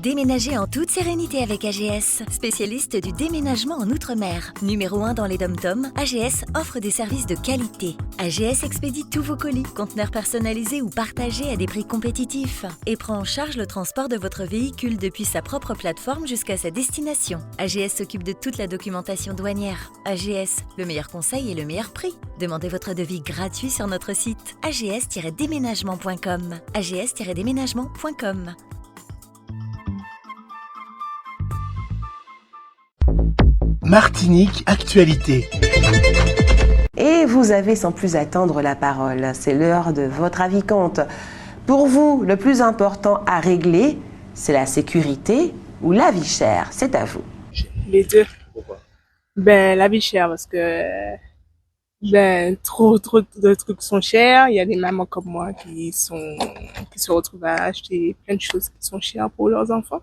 Déménagez en toute sérénité avec AGS, spécialiste du déménagement en Outre-mer. Numéro 1 dans les dom-toms, AGS offre des services de qualité. AGS expédie tous vos colis, conteneurs personnalisés ou partagés à des prix compétitifs et prend en charge le transport de votre véhicule depuis sa propre plateforme jusqu'à sa destination. AGS s'occupe de toute la documentation douanière. AGS, le meilleur conseil et le meilleur prix. Demandez votre devis gratuit sur notre site ags-déménagement.com. ags-déménagement.com. Martinique Actualité. Et vous avez sans plus attendre la parole. C'est l'heure de votre avis compte. Pour vous, le plus important à régler, c'est la sécurité ou la vie chère? C'est à vous. Les deux. Pourquoi? La vie chère parce que trop de trucs sont chers. Il y a des mamans comme moi qui se retrouvent à acheter plein de choses qui sont chères pour leurs enfants.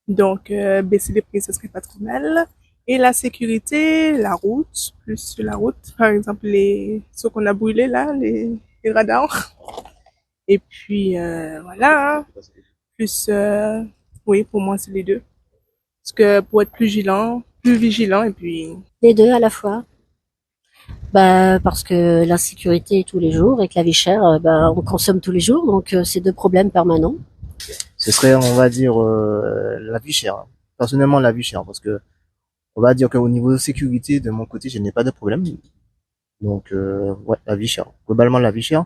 Donc baisser les prix, ce serait pas trop mal. Et la sécurité, la route, plus la route, par exemple ce qu'on a brûlé là, les radars. Et puis voilà, plus oui, pour moi c'est les deux. Parce que pour être plus vigilant et puis les deux à la fois. Parce que la sécurité tous les jours et que la vie chère, on consomme tous les jours, donc c'est deux problèmes permanents. Ce serait, on va dire, la vie chère. Personnellement, la vie chère, parce que on va dire qu'au niveau de sécurité, de mon côté, je n'ai pas de problème. Donc, ouais, la vie chère. Globalement, la vie chère.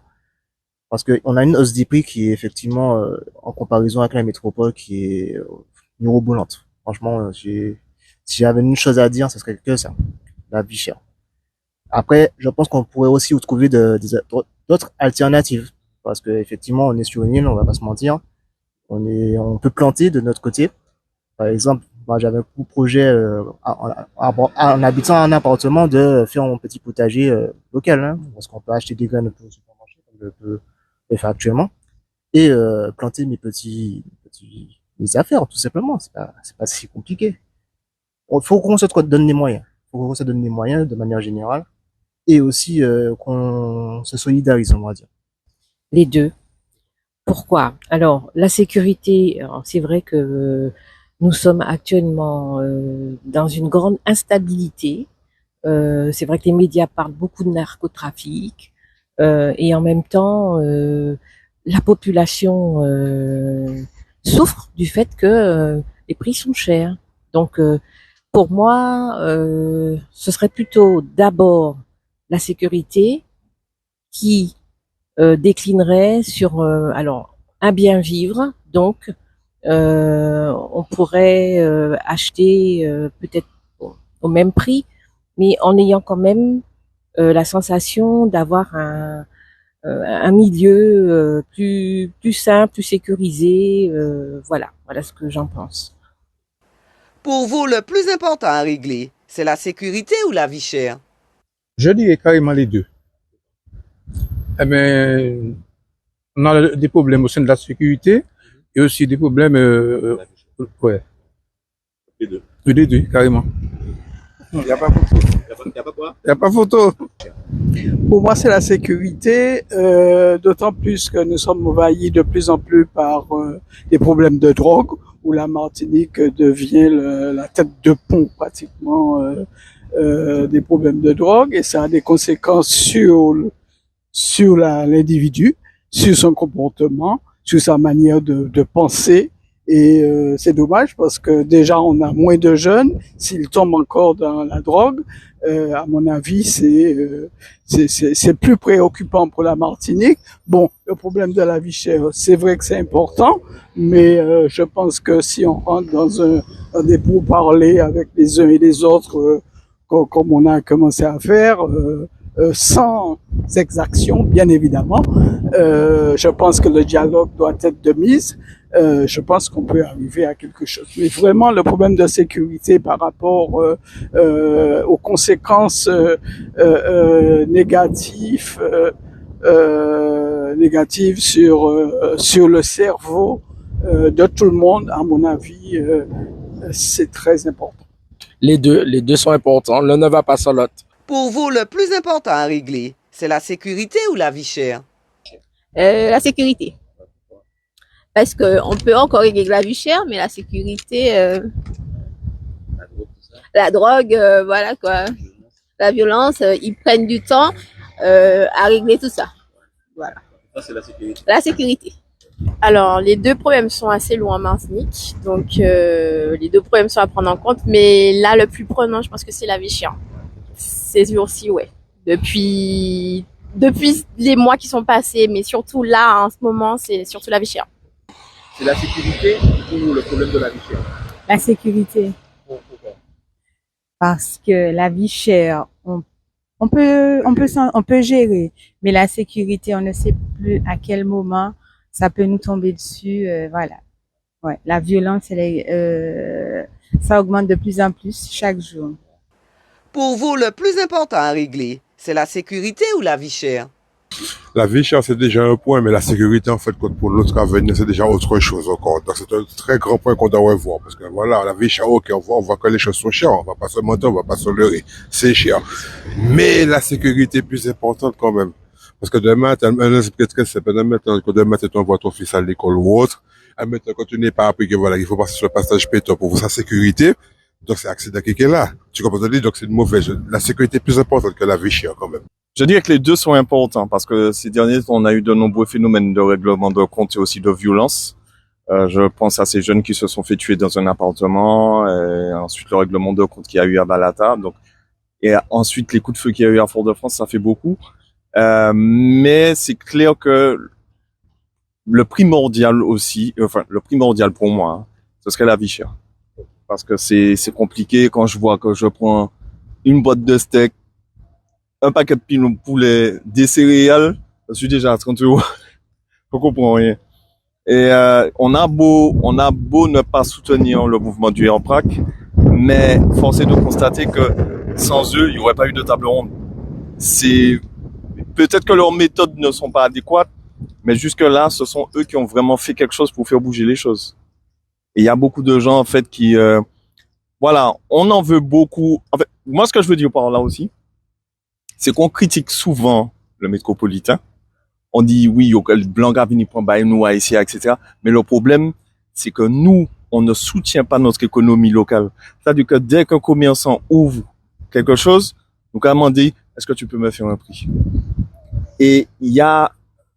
Parce que on a une hausse des prix qui est effectivement, en comparaison avec la métropole, qui est mirobolante. Franchement, si j'avais une chose à dire, ce serait que ça. La vie chère. Après, je pense qu'on pourrait aussi trouver d'autres alternatives. Parce que, effectivement, on est sur une île, on va pas se mentir. On peut planter de notre côté. Par exemple, moi, j'avais pour projet, en habitant un appartement, de faire mon petit potager local, hein, parce qu'on peut acheter des graines au supermarché, comme je peux le faire actuellement, et planter mes affaires, tout simplement. C'est pas si compliqué. Faut qu'on se donne les moyens. Faut qu'on se donne les moyens de manière générale, et aussi qu'on se solidarise, on va dire. Les deux. Pourquoi? Alors, la sécurité, c'est vrai que nous sommes actuellement dans une grande instabilité. C'est vrai que les médias parlent beaucoup de narcotrafic et en même temps, la population souffre du fait que les prix sont chers. Donc, pour moi, ce serait plutôt d'abord la sécurité qui déclinerait sur un bien vivre. Donc, on pourrait acheter peut-être au même prix, mais en ayant quand même la sensation d'avoir un milieu plus simple, plus sécurisé. Voilà ce que j'en pense. Pour vous, le plus important à régler, c'est la sécurité ou la vie chère? Je dirais carrément les deux. On a des problèmes au sein de la sécurité et aussi des problèmes, ouais. Les deux, carrément. Il n'y a pas photo. Il n'y a pas photo. Pour moi, c'est la sécurité, d'autant plus que nous sommes envahis de plus en plus par des problèmes de drogue, où la Martinique devient la tête de pont pratiquement des problèmes de drogue, et ça a des conséquences sur l'individu, sur son comportement, sur sa manière de penser. Et c'est dommage parce que déjà on a moins de jeunes. S'ils tombent encore dans la drogue, à mon avis, c'est plus préoccupant pour la Martinique. Bon, le problème de la vie chère, c'est vrai que c'est important, mais je pense que si on rentre dans des pourparlers avec les uns et les autres, comme on a commencé à faire, sans exaction, bien évidemment, je pense que le dialogue doit être de mise. Je pense qu'on peut arriver à quelque chose. Mais vraiment, le problème de sécurité par rapport aux conséquences négatives sur le cerveau de tout le monde, à mon avis, c'est très important. Les deux sont importants. L'un ne va pas sans l'autre. Pour vous, le plus important à régler, c'est la sécurité ou la vie chère? La sécurité. Parce qu'on peut encore régler la vie chère, mais la sécurité, la drogue, voilà quoi. La violence, ils prennent du temps à régler tout ça. Voilà. Ça, c'est la sécurité. La sécurité. Alors, les deux problèmes sont assez loin en Martinique, donc les deux problèmes sont à prendre en compte, mais là, le plus prenant, je pense que c'est la vie chère. Ces jours-ci, ouais. Depuis les mois qui sont passés, mais surtout là, en ce moment, c'est surtout la vie chère. C'est la sécurité ou le problème de la vie chère? La sécurité. Pourquoi? Parce que la vie chère, on peut gérer, mais la sécurité, on ne sait plus à quel moment ça peut nous tomber dessus, voilà. Ouais, la violence, ça augmente de plus en plus chaque jour. Pour vous, le plus important à régler, c'est la sécurité ou la vie chère? La vie chère, c'est déjà un point, mais la sécurité, en fait, pour notre avenir, c'est déjà autre chose encore. Donc, c'est un très grand point qu'on doit revoir. Parce que voilà, la vie chère, ok, on voit que les choses sont chères. On va pas se mentir, on va pas se leurrer. C'est cher. Mais la sécurité est plus importante quand même. Parce que demain, demain, tu envoies ton fils à l'école ou autre. Maintenant, quand tu n'es pas appris que voilà, il faut passer sur le passage piéton pour sa sécurité. Donc, c'est accident qui est là. Tu comprends ce que je dis? Donc, c'est une mauvaise. La sécurité est plus importante que la vie chère quand même. Je dirais que les deux sont importants parce que ces derniers temps, on a eu de nombreux phénomènes de règlement de compte et aussi de violence. Je pense à ces jeunes qui se sont fait tuer dans un appartement, et ensuite le règlement de compte qu'il y a eu à Balata, donc et ensuite les coups de feu qu'il y a eu à Fort-de-France, ça fait beaucoup. Mais c'est clair que le primordial aussi, le primordial pour moi, hein, ce serait la vie chère, parce que c'est compliqué quand je vois que je prends une boîte de steak, un paquet de pilons de poulet, des céréales, je suis déjà à 30 €. Je comprends rien. Et on a beau ne pas soutenir le mouvement du RPRAC, mais force est de constater que sans eux, il n'y aurait pas eu de table ronde. C'est peut-être que leurs méthodes ne sont pas adéquates, mais jusque-là, ce sont eux qui ont vraiment fait quelque chose pour faire bouger les choses. Et il y a beaucoup de gens en fait qui, voilà, on en veut beaucoup. En fait, moi, ce que je veux dire par là aussi, c'est qu'on critique souvent le métropolitain. On dit oui, le blanc vini prend bail nous haïtiens, etc. Mais le problème, c'est que nous, on ne soutient pas notre économie locale. C'est-à-dire que dès qu'un commerçant ouvre quelque chose, nous allons demander, est-ce que tu peux me faire un prix? Et il y a,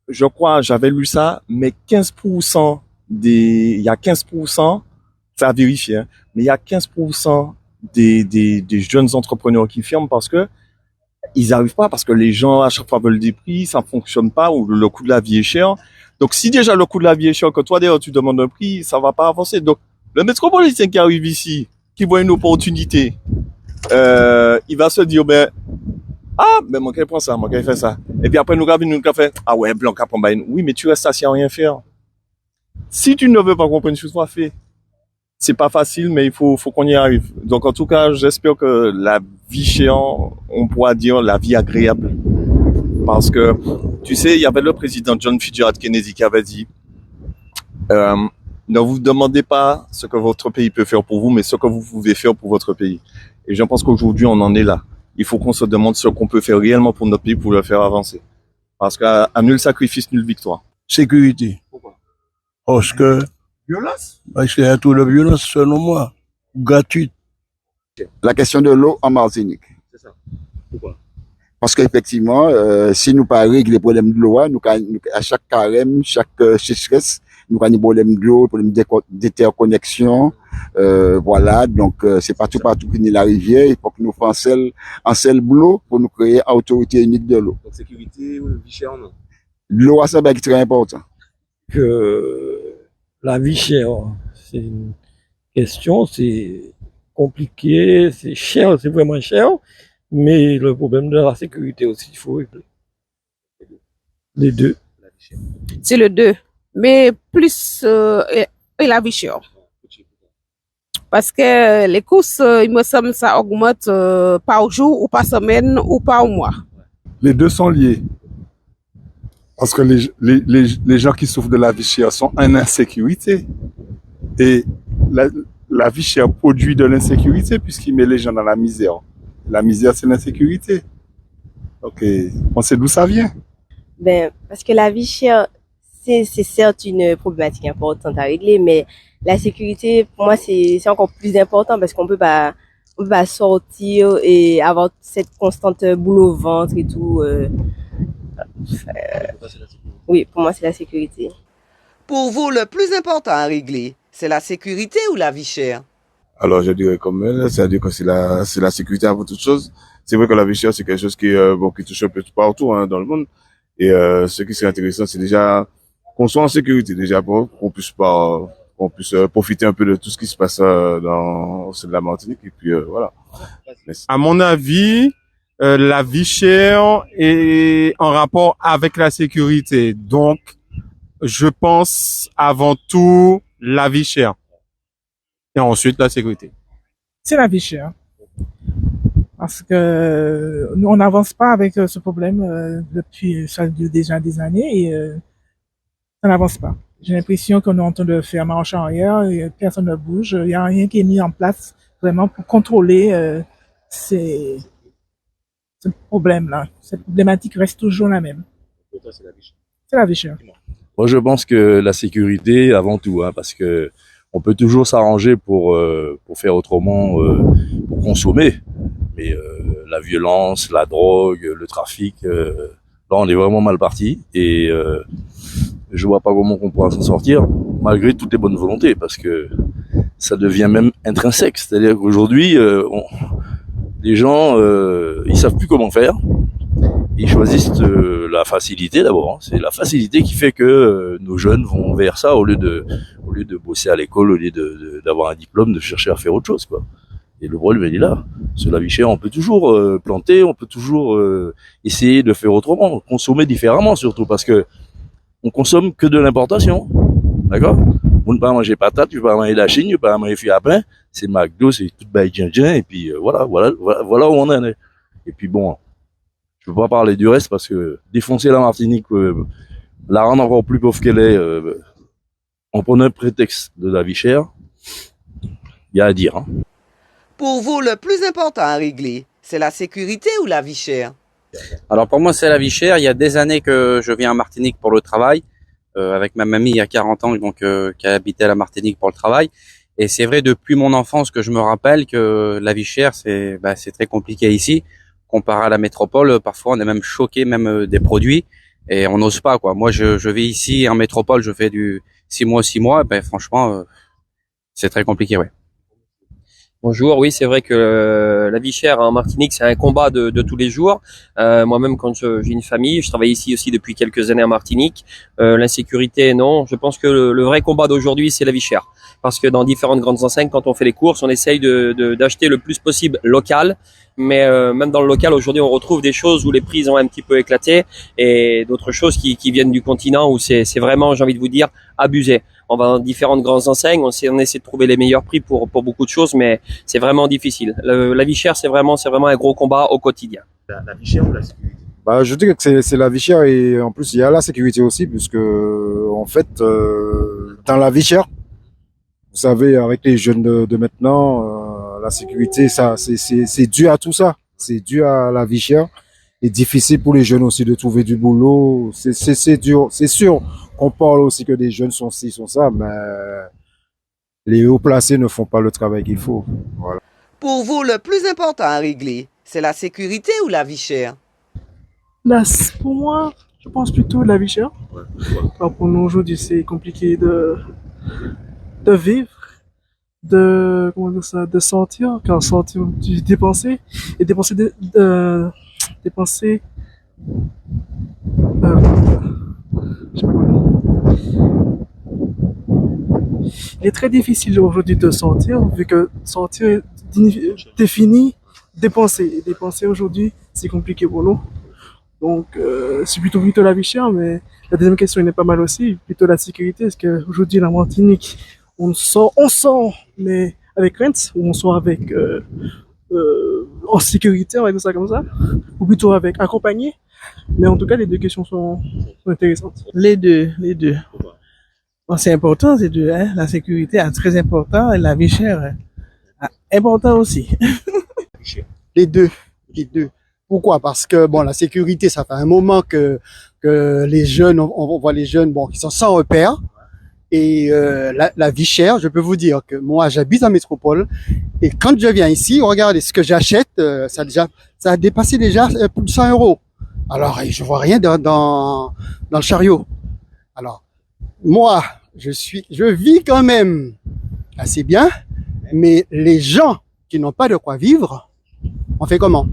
je crois, j'avais lu ça, mais 15% il y a 15%, ça a vérifié, hein, mais il y a 15% des jeunes entrepreneurs qui ferment parce que ils arrivent pas, parce que les gens à chaque fois veulent des prix, ça fonctionne pas, ou le coût de la vie est cher. Donc si déjà le coût de la vie est cher, que toi d'ailleurs tu demandes un prix, ça va pas avancer. Donc le métropolitain qui arrive ici, qui voit une opportunité, il va se dire mon gars prend ça, mon gars fait ça. Et puis après nous fait ouais, blanc prend bain. Oui, mais tu restes assis à rien faire. Si tu ne veux pas comprendre ce que tu fais, c'est pas facile, mais il faut qu'on y arrive. Donc en tout cas, j'espère que la vie chère, on pourra dire la vie agréable. Parce que, tu sais, il y avait le président John Fitzgerald Kennedy qui avait dit, ne vous demandez pas ce que votre pays peut faire pour vous, mais ce que vous pouvez faire pour votre pays. Et je pense qu'aujourd'hui, on en est là. Il faut qu'on se demande ce qu'on peut faire réellement pour notre pays pour le faire avancer. Parce qu'à nul sacrifice, nulle victoire. Sécurité. Pourquoi? Parce que violence? Parce qu'il y a tout de violence, selon moi, gratuite. La question de l'eau en Martinique. C'est ça. Pourquoi? Parce qu'effectivement, si nous pas régler les problèmes de l'eau, à chaque carême, chaque sécheresse, nous avons des problèmes de l'eau, problèmes d'interconnexion, voilà. Donc c'est partout qui n'est la rivière. Il faut que nous fassions un seul boulot pour nous créer autorité unique de l'eau. Donc sécurité ou vie chère, non? L'eau, c'est très important. La vie chère, c'est une question, c'est compliqué, c'est cher, c'est vraiment cher, mais le problème de la sécurité aussi, il faut régler. Les deux. C'est le 2, mais plus et la vie chère. Parce que les courses, il me semble, ça augmente par jour ou par semaine ou par mois. Les deux sont liés. Parce que les gens qui souffrent de la vie chère sont en insécurité. Et la vie chère produit de l'insécurité puisqu'il met les gens dans la misère. La misère, c'est l'insécurité. Donc, on sait d'où ça vient. Parce que la vie chère, c'est certes une problématique importante à régler, mais la sécurité, pour moi, c'est encore plus important parce qu'on peut pas sortir et avoir cette constante boule au ventre et tout. Oui, pour moi, c'est la sécurité. Pour vous, le plus important à régler, c'est la sécurité ou la vie chère? Alors, je dirais comme elle, c'est-à-dire que c'est la sécurité avant toute chose. C'est vrai que la vie chère, c'est quelque chose qui touche un peu partout, hein, dans le monde. Et, ce qui serait intéressant, c'est déjà qu'on soit en sécurité, déjà, pour qu'on puisse profiter un peu de tout ce qui se passe, dans la Martinique. Et puis, voilà. Merci. À mon avis, la vie chère est en rapport avec la sécurité. Donc, je pense avant tout la vie chère. Et ensuite la sécurité. C'est la vie chère. Parce que nous, on n'avance pas avec ce problème depuis ça dure déjà des années et ça n'avance pas. J'ai l'impression qu'on est en train de faire marche arrière et personne ne bouge. Il n'y a rien qui est mis en place vraiment pour contrôler ce problème-là. Cette problématique reste toujours la même. C'est la vie chère. Moi, je pense que la sécurité avant tout, hein, parce que on peut toujours s'arranger pour faire autrement, pour consommer. Mais la violence, la drogue, le trafic, là, on est vraiment mal parti. Et je vois pas comment on pourra s'en sortir, malgré toutes les bonnes volontés, parce que ça devient même intrinsèque. C'est-à-dire qu'aujourd'hui, les gens, ils savent plus comment faire. Ils choisissent la facilité d'abord. Hein. C'est la facilité qui fait que nos jeunes vont vers ça au lieu de bosser à l'école, au lieu d'avoir un diplôme, de chercher à faire autre chose, quoi. Et le problème, il est là. Sur la vie chère, on peut toujours planter, on peut toujours essayer de faire autrement, consommer différemment surtout, parce que on consomme que de l'importation. D'accord? Vous ne pouvez pas manger patate, tu peux pas manger la chine, tu peux pas manger filet à pain. C'est McDo, c'est tout baïdjindjen, et puis voilà où on en est. Et puis bon, je peux pas parler du reste parce que défoncer la Martinique, la rendre encore plus pauvre qu'elle est, en prenant un prétexte de la vie chère, il y a à dire. Hein. Pour vous, le plus important à régler, c'est la sécurité ou la vie chère? Alors pour moi, c'est la vie chère. Il y a des années que je viens en Martinique pour le travail, avec ma mamie il y a 40 ans, donc qui a habité à la Martinique pour le travail. Et c'est vrai depuis mon enfance que je me rappelle que la vie chère, c'est très compliqué ici. Comparé à la métropole, parfois on est même choqué même des produits et on n'ose pas, quoi. Moi, je vis ici en métropole, je fais du 6 mois, ben franchement, c'est très compliqué, ouais. Bonjour, oui, c'est vrai que la vie chère en Martinique, c'est un combat de tous les jours. Moi-même, quand j'ai une famille, je travaille ici aussi depuis quelques années en Martinique. L'insécurité, non. Je pense que le vrai combat d'aujourd'hui, c'est la vie chère. Parce que dans différentes grandes enseignes, quand on fait les courses, on essaye d'acheter le plus possible local. Mais même dans le local, aujourd'hui, on retrouve des choses où les prix ont un petit peu éclaté et d'autres choses qui viennent du continent où c'est vraiment, j'ai envie de vous dire, abusé. On va dans différentes grandes enseignes, on essaie de trouver les meilleurs prix pour beaucoup de choses, mais c'est vraiment difficile. La vie chère, c'est vraiment un gros combat au quotidien. La vie chère ou la sécurité? Je dirais que c'est la vie chère et en plus il y a la sécurité aussi puisque en fait dans la vie chère, vous savez, avec les jeunes de maintenant, la sécurité, ça c'est dû à tout ça, c'est dû à la vie chère. Et difficile pour les jeunes aussi de trouver du boulot. C'est dur, c'est sûr. On parle aussi que des jeunes sont ci, sont ça, mais les hauts placés ne font pas le travail qu'il faut. Voilà. Pour vous, le plus important à régler, c'est la sécurité ou la vie chère? Pour moi, je pense plutôt la vie chère. Pour nous aujourd'hui, c'est compliqué de vivre, de sortir, car sortir, dépenser et dépenser je sais pas comment. Il est très difficile aujourd'hui de sortir, vu que sortir définit dépenser. Et dépenser aujourd'hui, c'est compliqué pour nous. Donc, c'est plutôt la vie chère, mais la deuxième question elle est pas mal aussi, plutôt la sécurité. Parce qu'aujourd'hui, la Martinique, on sort, mais avec crainte, ou on sort avec en sécurité, on va dire ça comme ça, ou plutôt avec accompagné. Mais en tout cas, les deux questions sont intéressantes. Les deux. Bon, c'est important, ces deux, hein. La sécurité est très important et la vie chère est important aussi. Les deux. Pourquoi? Parce que bon, la sécurité, ça fait un moment que les jeunes, on voit les jeunes, bon, qui sont sans repère. Et la vie chère, je peux vous dire que moi, j'habite en métropole. Et quand je viens ici, regardez ce que j'achète, ça a dépassé déjà plus de 100 €. Alors, je vois rien dans le chariot. Alors, moi, je vis quand même assez bien, mais les gens qui n'ont pas de quoi vivre, on fait comment?